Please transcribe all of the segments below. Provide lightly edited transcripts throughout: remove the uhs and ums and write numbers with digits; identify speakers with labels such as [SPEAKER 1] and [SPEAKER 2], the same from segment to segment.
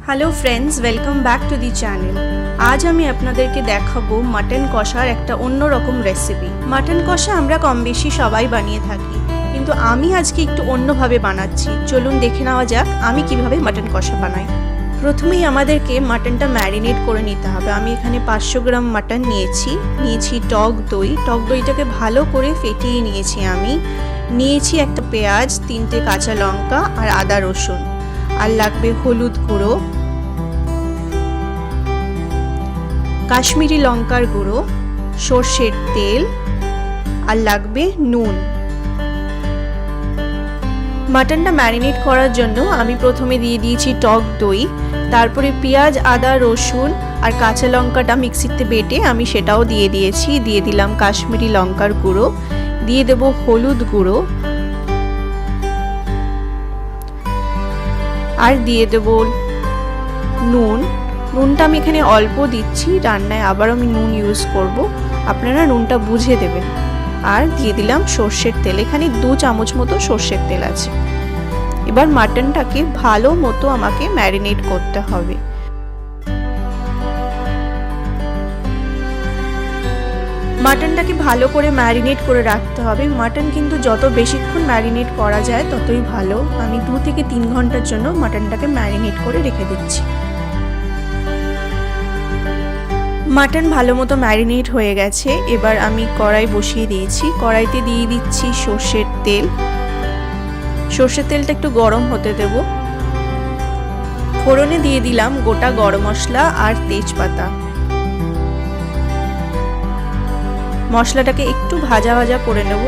[SPEAKER 1] Hello friends, welcome back to the channel. आज আমি আপনাদেরকে দেখাবো মাটন কষার একটা অন্যরকম রেসিপি। মাটন কষা আমরা কম বেশি সবাই বানিয়ে থাকি, কিন্তু আমি আজকে একটু অন্যভাবে বানাচ্ছি। চলুন দেখে নেওয়া যাক আমি কিভাবে মাটন কষা বানাই। প্রথমেই আমাদেরকে মাটনটা ম্যারিনেট করে নিতে হবে। আমি এখানে 500 গ্রাম মাটন নিয়েছি টক দই। টক দইটাকে ভালো করে ফেটিয়ে নিয়েছি। আমি নিয়েছি একটা পেঁয়াজ, 3টে কাঁচা লঙ্কা আর আদা রসুন, আর লাগবে হলুদ গুঁড়ো, কাশ্মীরি লঙ্কার গুঁড়ো, সর্ষের তেল, আর লাগবে নুন। মাটনটা ম্যারিনেট করার জন্য আমি প্রথমে দিয়ে দিয়েছি টক দই, তারপরে পেঁয়াজ, আদা, রসুন আর কাঁচা লঙ্কাটা মিক্সিতে বেটে আমি সেটাও দিয়ে দিয়েছি। দিয়ে দিলাম কাশ্মীরি লঙ্কার গুঁড়ো, দিয়ে দেব হলুদ গুঁড়ো, আর দিয়ে দেব নুন। নুনটা আমি এখানে অল্প দিচ্ছি, রান্নায় আবার আমি নুন ইউজ করব, আপনারা নুনটা বুঝে দেবেন। আর দিয়ে দিলাম সর্ষের তেল, এখানে 2 চামচ মতো সর্ষের তেল আছে। এবার মাটনটাকে ভালো মতো আমাকে ম্যারিনেট করতে হবে। মাটনটাকে ভালো করে ম্যারিনেট করে রাখতে হবে। মাটন কিন্তু যত বেশিক্ষণ ম্যারিনেট করা যায় ততই ভালো। আমি 2 থেকে 3 ঘন্টার জন্য মাটনটাকে ম্যারিনেট করে রেখে দিচ্ছি। মাটন ভালো মতো ম্যারিনেট হয়ে গেছে। এবার আমি কড়াই বসিয়ে দিয়েছি। কড়াইতে দিয়ে দিচ্ছি সর্ষের তেল। সর্ষের তেলটা একটু গরম হতে দেব। ফোড়নে দিয়ে দিলাম গোটা গরম মশলা আর তেজপাতা। মশলাটাকে একটু ভাজা ভাজা করে নেব।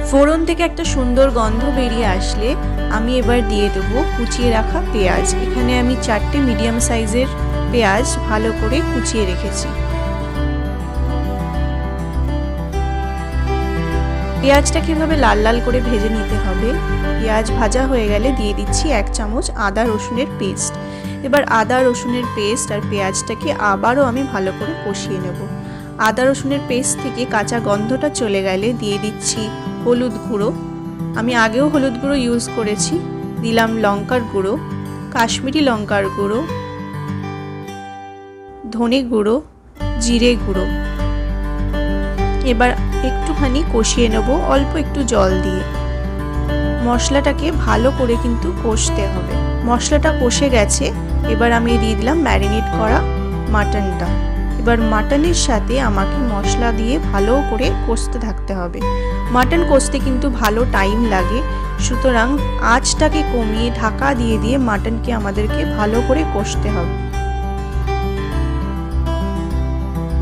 [SPEAKER 1] ফোড়ন থেকে একটা সুন্দর গন্ধ বেরিয়ে আসলে আমি এবার দিয়ে দেবো কুচিয়ে রাখা পেঁয়াজ। এখানে আমি 4টে মিডিয়াম সাইজের পেঁয়াজ ভালো করে কুচিয়ে রেখেছি। পেঁয়াজটাকে এভাবে লাল লাল করে ভেজে নিতে হবে। পেঁয়াজ ভাজা হয়ে গেলে দিয়ে দিচ্ছি 1 চামচ আদা রসুনের পেস্ট। এবার আদা রসুনের পেস্ট আর পেঁয়াজটাকে আবারও আমি ভালো করে কষিয়ে নেব। আদা রসুনের পেস্ট থেকে কাঁচা গন্ধটা চলে গেলে দিয়ে দিচ্ছি হলুদ গুঁড়ো। আমি আগেও হলুদ গুঁড়ো ইউজ করেছি। দিলাম লঙ্কার গুঁড়ো, কাশ্মীরি লঙ্কার গুঁড়ো, ধনে গুঁড়ো, জিরে গুঁড়ো। এবার একটুখানি কষিয়ে নেব অল্প একটু জল দিয়ে। মশলাটাকে ভালো করে কিন্তু কষতে হবে। মশলাটা কষে গেছে। এবার আমি দিয়ে দিলাম ম্যারিনেট করা মাটনটা। এবার মাটনের সাথে আমাকে মশলা দিয়ে ভালো করে কষতে থাকতে হবে। মাটন কষতে কিন্তু ভালো টাইম লাগে, সুতরাং আঁচটাকে কমিয়ে ঢাকা দিয়ে দিয়ে মাটনকে আমাদেরকে ভালো করে কষতে হবে।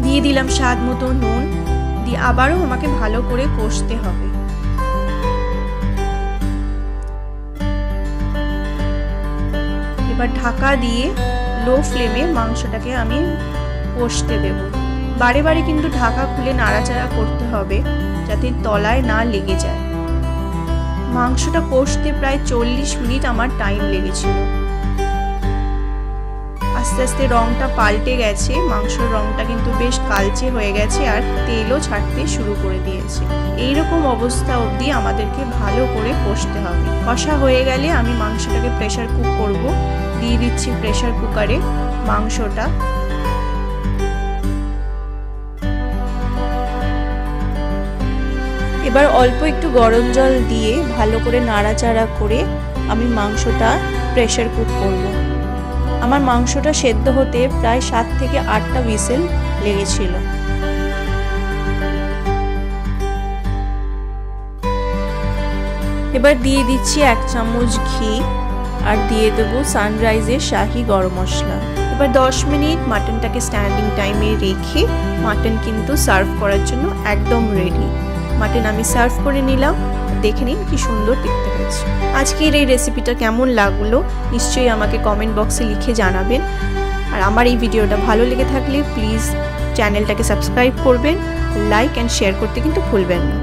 [SPEAKER 1] দিয়ে দিলাম স্বাদ মতো নুন, দিয়ে আবারও আমাকে ভালো করে কষতে হবে। এবার ঢাকা দিয়ে লো ফ্লেমে মাংসটাকে আমি কষতে দেব। বারে বারে কিন্তু ঢাকা খুলে নাড়াচাড়া করতে হবে যাতে তলায় না লেগে যায়। মাংসটা কষতে প্রায় 40 মিনিট আমার টাইম লেগেছিল। আস্তে আস্তে রংটা পাল্টে গেছে, মাংসের রংটা কিন্তু বেশ কালচে হয়ে গেছে আর তেলও ছাড়তে শুরু করে দিয়েছে। এইরকম অবস্থা অবধি আমাদেরকে ভালো করে কষতে হবে। কষা হয়ে গেলে আমি মাংসটাকে প্রেসার কুক করব। দিয়ে দিচ্ছি প্রেসার কুকারে মাংসটা। এবার অল্প একটু গরম জল দিয়ে ভালো করে নাড়াচাড়া করে আমি মাংসটা প্রেসার কুক করব। আমার মাংসটা সেদ্ধ হতে প্রায় 7 থেকে 8টা হুইসেল লেগেছিল। এবার দিয়ে দিচ্ছি 1 চামচ ঘি আর দিয়ে দেবো সানরাইজের শাহি গরম মশলা। এবার 10 মিনিট মাটনটাকে স্ট্যান্ডিং টাইমে রেখে মাটন কিন্তু সার্ভ করার জন্য একদম রেডি। মাটন আমি সার্ভ করে নিলাম। দেখে নিন কি সুন্দর দেখতে হয়েছে। আজকের এই রেসিপিটা কেমন লাগলো নিশ্চয়ই আমাকে কমেন্ট বক্সে লিখে জানাবেন। আর আমার এই ভিডিওটা ভালো লেগে থাকলে প্লিজ চ্যানেলটাকে সাবস্ক্রাইব করবেন, লাইক অ্যান্ড শেয়ার করতে কিন্তু ভুলবেন না।